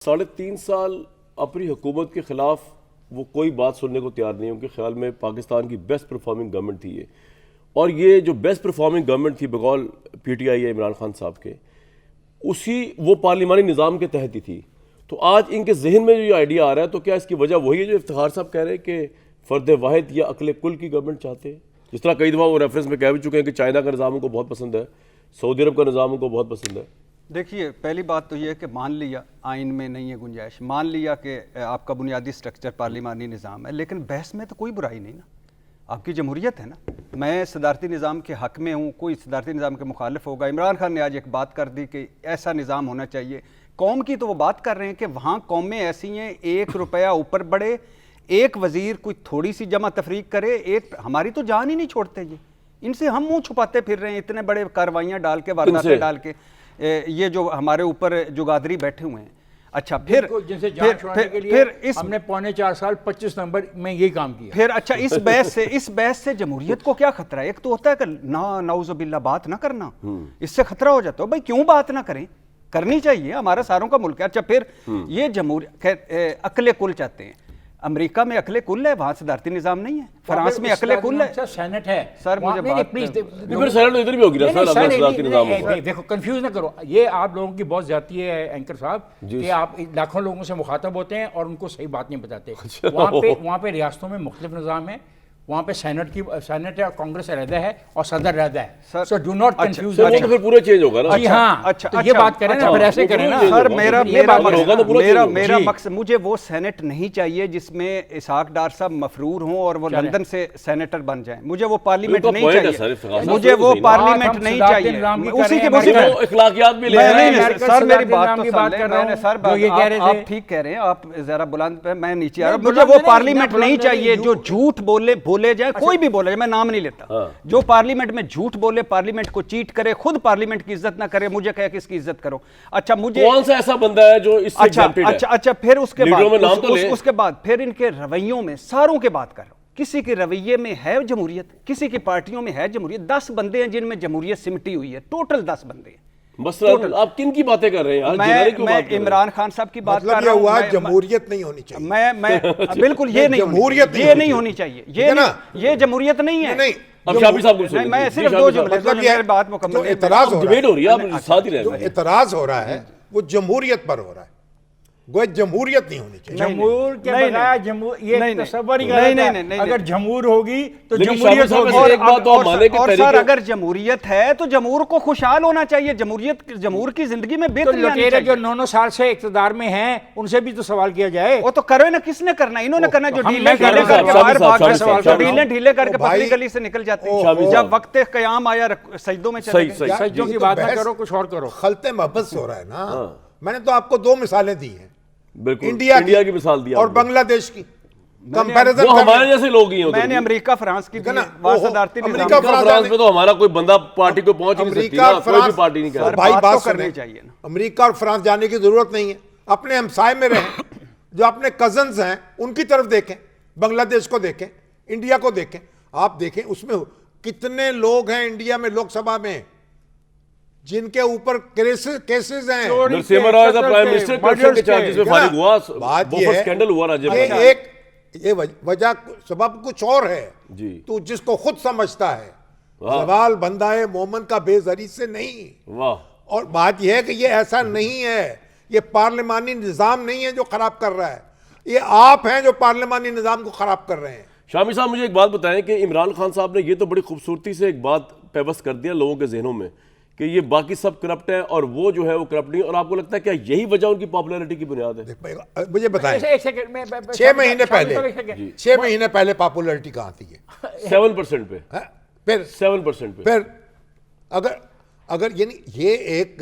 3.5 साल अपनी हुकूमत के खिलाफ वो कोई बात सुनने को तैयार नहीं है। उनके ख्याल में पाकिस्तान की बेस्ट परफॉर्मिंग गवर्नमेंट थी ये, और ये जो बेस्ट परफॉर्मिंग गवर्नमेंट थी बकौल PTI या इमरान खान साहब के, उसी वो पार्लिमानी निज़ाम के तहत ही थी। तो आज इनके जहन में जो ये आइडिया आ रहा है, तो क्या इसकी वजह वही है जो इफ्तिखार साहब कह रहे हैं कि फ़र्द वाहिद या अकल कुल की गवर्नमेंट चाहते हैं? जिस तरह कई दफ़ा वो रेफरेंस में कह भी चुके हैं कि चाइना का निज़ाम उनको बहुत पसंद है, सऊदी अरब का निज़ाम उनको बहुत पसंद है। देखिए, पहली बात तो ये है कि मान लिया आइन में नहीं है गुंजाइश, मान लिया कि आपका बुनियादी स्ट्रक्चर पार्लिमानी निज़ाम है, लेकिन बहस में तो कोई बुराई नहीं ना। आपकी जमहूरियत है ना। मैं सदारती निज़ाम के हक़ में हूँ, कोई सदारती निज़ाम के मुखालिफ होगा। इमरान खान ने आज एक बात कर दी कि ऐसा निज़ाम होना चाहिए। कौम की तो वो बात कर रहे हैं कि वहाँ कौमें ऐसी हैं, 1 रुपया ऊपर बढ़े, एक वज़ीर कोई थोड़ी सी जमा तफरीक करे, एक हमारी तो जान ही नहीं छोड़ते ये। इनसे हम मुँह छुपाते फिर रहे हैं, इतने बड़े कार्रवाइयाँ डाल के, वारदातें डाल के, ये जो हमारे ऊपर जुगादरी बैठे हुए हैं। अच्छा, फिर जिनसे जान छुड़ाने के लिए हमने 4.25 साल 25 नवंबर में यही काम किया। फिर अच्छा, इस बहस से जमहूरियत को क्या खतरा है? एक तो होता है कि नाउज़ुबिल्लाह बात ना करना, इससे खतरा हो जाता है। भाई क्यों बात ना करें, करनी चाहिए, हमारा सारों का मुल्क है। अच्छा, फिर ये जमहूरियत अकले कुल चाहते हैं। अमेरिका में अकले कुल है, वहां सदारती निज़ाम नहीं है। फ्रांस में अकले कुल है, सेनेट है। सर मुझे प्लीज, इधर भी होगी ना सर। देखो, कंफ्यूज ना करो, ये आप लोगों की बहुत ज्यादती है एंकर साहब कि आप लाखों लोगों से मुखातब होते हैं और उनको सही बात नहीं बताते। वहाँ पे रियासतों में मुख्तलिफ निज़ाम है। वहाँ पे सेनेट है और कांग्रेस रहता है और सदर रहता है। So do not confuse. तो फिर पूरा चेंज होगा ना। जी हाँ, अच्छा, ये बात करें ना, फिर ऐसे करें ना सर। मेरा मकसद, मुझे वो सेनेट नहीं चाहिए जिसमें इसहाक डार साहब मफरूर हों और वो लंदन से सेनेटर बन जाएं। मुझे वो पार्लियामेंट नहीं चाहिए, मुझे वो पार्लियामेंट नहीं चाहिए। उसी के इखलाकियात भी ले रहे हैं सर। मेरी बात तो बात कर रहे हैं सर, आप ठीक कह रहे हैं, आप जरा बुलंद पे, मैं नीचे आ रहा हूं। मुझे वो पार्लियामेंट नहीं चाहिए जो झूठ बोले जाए, कोई भी बोले जाए, मैं नाम नहीं लेता। जो पार्लियामेंट में झूठ बोले, पार्लियामेंट को चीट करे, खुद पार्लियामेंट की इज्जत ना करे, मुझे कहे कि इसकी इज्जत करो। अच्छा, मुझे कौन सा ऐसा बंदा है जो इससे एग्जाम्पल है? अच्छा, फिर उसके बाद फिर इनके रवैयों में सारों के बात कर रहा हूं। किसी के रवैये में है जमहूरियत, किसी की पार्टियों में है जमहूरियत। 10 बंदे हैं जिनमें जमहूरियत सिमटी हुई है, टोटल 10 बंदे हैं। आप किन की बातें कर रहे हैं यार? मैं इमरान खान साहब की बात कर रहा हूं। जमहूरियत नहीं होनी चाहिए। मैं बिल्कुल ये नहीं होनी चाहिए। ये जमहूरियत नहीं है। अब शाफी साहब को मैं सिर्फ 2 जुमले, बात मुकम्मल। एतराज डिबेट हो रही है, आप साथ ही जो एतराज हो रहा है वो जमहूरियत पर हो रहा है। गोया जमहूरियत नहीं होनी चाहिए। जमहूर के बगैर जमहूर, ये तसव्वुर ही गलत है। अगर जमहूर होगी तो जमहूरियत होगी। और सर, अगर जमहूरियत है तो जमहूर को खुशहाल होना चाहिए। जमहूर की जिंदगी में बेहतरी आनी चाहिए। जो 9 साल से इक़्तिदार में हैं, उनसे भी तो सवाल किया जाए। वो तो करो ना, किसने करना? इन्होंने करना, जो ढीले ढीले करके पतली गली से निकल जाते हैं। जब वक्त क़याम आया, सजदों में चले गए। सजदों की बात ना करो, कुछ और करो। खलते महबत हो रहा है ना। मैंने तो आपको 2 मिसालें दी हैं, इंडिया की मिसाल दी और बांग्लादेश की। कंपैरिजन वो हमारे जैसे लोग ही हैं। मैंने अमेरिका फ्रांस की दी। अमेरिका फ्रांस में तो हमारा कोई बंदा पार्टी को पहुंच नहीं सकती ना, कोई भी पार्टी नहीं कर। भाई बात करनी चाहिए ना। अमेरिका और फ्रांस जाने की जरूरत नहीं है, अपने हमसाए में रहें। जो अपने कजन्स हैं उनकी तरफ देखें, बांग्लादेश को देखें, इंडिया को देखें। आप देखें उसमें कितने लोग हैं इंडिया में, लोकसभा में, जिनके ऊपर केसेस हैं। नरसिम्हा राव प्राइम मिनिस्टर के चार्जेस में फारिग हुआ। बात ये है, स्कैंडल हुआ राज्य में। ये वजह सबब कुछ और है जी, तो जिसको खुद समझता है। सवाल बंदाए मोमन का बेजरी से नहीं। वाह। और बात यह है कि ये ऐसा नहीं है, ये पार्लिमानी निजाम नहीं है जो खराब कर रहा है, ये आप हैं जो पार्लिमानी निजाम को खराब कर रहे हैं। शामी साहब, मुझे एक बात बताएं कि इमरान खान साहब ने ये तो बड़ी खूबसूरती से एक बात पेवस्त कर दिया लोगों के जहनों में कि ये बाकी सब करप्ट है और वो जो है वो करप्ट नहीं। और आपको लगता है क्या यही वजह उनकी पॉपुलैरिटी की बुनियाद है? मुझे बताएं, 6 महीने पहले पॉपुलैरिटी कहाँ थी? 7% पे। फिर 7% पे। फिर अगर ये एक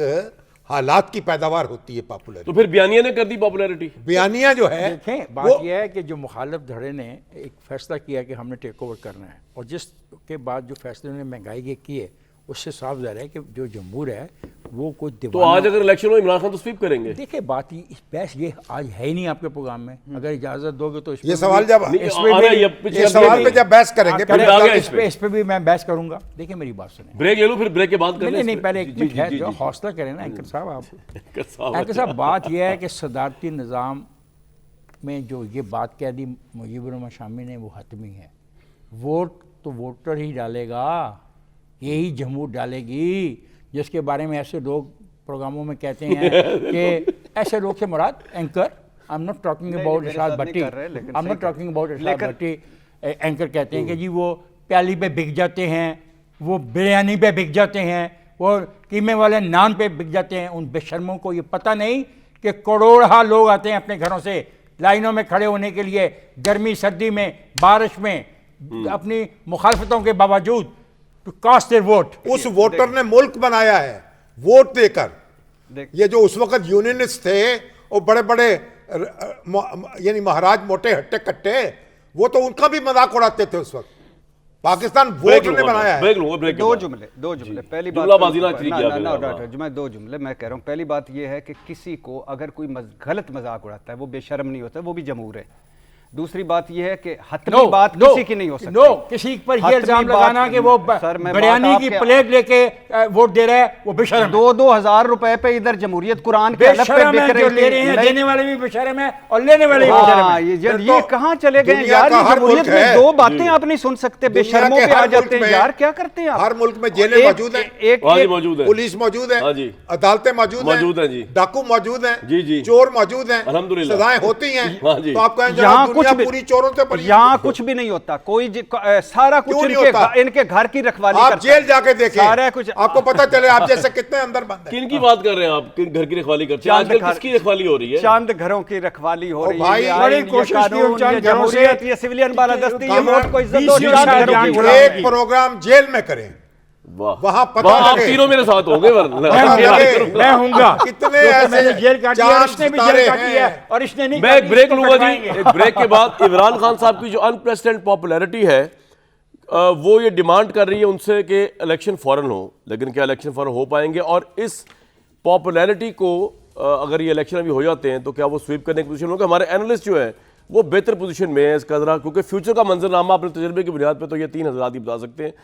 हालात की पैदावार होती है पॉपुलैरिटी, तो फिर बयानिया ने कर दी पॉपुलैरिटी। बयानिया जो है, देखें, बात यह है कि जो मुखालिफ धड़े ने एक फैसला किया कि हमने टेक ओवर करना है, और जिसके बाद जो फैसले ने महंगाई के किए उससे साफ ज़ाहिर है कि जो जमहूर है वो कोई तो दीवाना। आज अगर इलेक्शन हो इमरान खान तो स्वीप करेंगे। देखिए बात बहस ये आज है ही नहीं आपके प्रोग्राम में, अगर इजाज़त दोगे तो ये सवाल जब ये सवाल पे जब बहस करेंगे इस पे भी मैं बहस करूंगा। देखिए मेरी बात सुने, ब्रेक ले लो, फिर ब्रेक के बाद कर नहीं पहले एक मिनट है, जो हौसला करें ना एंकर साहब आप। एंकर साहब बात यह है कि सदारती निज़ाम में जो ये बात कह दी मुजीबुर रहमान शामी ने वो हतमी है। वोट तो वोटर ही डालेगा, यही जमहूर डालेगी, जिसके बारे में ऐसे लोग प्रोग्रामों में कहते हैं कि ऐसे लोग से मुराद anchor, I am not talking about Irshad Bhatti, I am not talking about Irshad Bhatti. Anchor कहते हैं कि जी वो प्याली पे बिक जाते हैं, वो बिरयानी पे बिक जाते हैं, वो कीमे वाले नान पे बिक जाते हैं। उन बेशर्मों को ये पता नहीं कि करोड़ों लोग आते हैं अपने घरों से लाइनों में खड़े होने के लिए, गर्मी सर्दी में बारिश में, अपनी मुखालफतों के बावजूद टू कास्ट देयर वोट। उस वोटर ने मुल्क बनाया है वोट देकर। ये जो उस वक्त यूनियनिस्ट थे वो बड़े बड़े यानी महाराज मोटे हट्टे कट्टे, वो तो उनका भी मजाक उड़ाते थे उस वक्त। पाकिस्तान वोट ने बनाया है। दो जुमले पहली बात मैं दो जुमले मैं कह रहा हूँ। पहली बात यह है कि किसी को अगर कोई गलत मजाक उड़ाता है वो बेशर्म नहीं होता, वो भी जमहूर है। दूसरी बात यह है कि हतमी बात किसी की नहीं हो सकती। किसी पर ये इल्जाम लगाना कि वो बिरयानी की प्लेट लेके वोट दे रहा है वो बेशर्म। 2-2 हज़ार रुपए पे इधर जमहूरियत कुरान के अलग पे बिक रही ले रहे हैं, देने वाले भी बेशर्म है और लेने वाले भी बेशर्म है। ये कहां चले गए यार? ये जमहूरियत में दो बातें आप नहीं सुन सकते, बेशर्मों पे आ जाते हैं यार, क्या करते हैं आप? हर मुल्क में जेलें मौजूद हैं, पुलिस मौजूद है, अदालतें मौजूद हैं, डाकू मौजूद हैं, चोर मौजूद हैं, सजाएं होती हैं। तो आप कहें पूरी चोरों से पड़ी, यहाँ कुछ भी नहीं होता, कोई सारा कुछ इनके घर की रखवाली आप जेल जाके देखें, सारा कुछ आपको पता चले आप जैसे कितने अंदर बंद हैं। किन की बात कर रहे हैं आप? किन घर की रखवाली करते हैं? आजकल किसकी रखवाली हो रही है? चांद घरों की रखवाली हो रही है। बड़ी कोशिश की चांद घरों से, ये सिविलियन बालादस्ती, ये वोट को इज्जत दो। एक प्रोग्राम जेल में करें, वहां पता आप तीनों मेरे साथ होंगे, मैं हूंगा। कितने ऐसे जेल काटी है, इसने भी जेल काटी है और इसने नहीं। मैं एक ब्रेक लूंगा जी। एक ब्रेक के बाद इमरान खान साहब की जो अनप्रेसिडेंट पॉपुलैरिटी है वो ये डिमांड कर रही है उनसे कि इलेक्शन फौरन हो, लेकिन क्या इलेक्शन फौरन हो पाएंगे? और इस पॉपुलैरिटी को अगर ये इलेक्शन अभी हो जाते हैं तो क्या वो स्वीप करने की पोजीशन होगा? हमारे एनालिस्ट जो है वो बेहतर पोजीशन में है इसका जरा, क्योंकि फ्यूचर का मंजरनामा अपने तजर्बे की बुनियाद पर तो ये 3 हज़रात ही बता सकते हैं।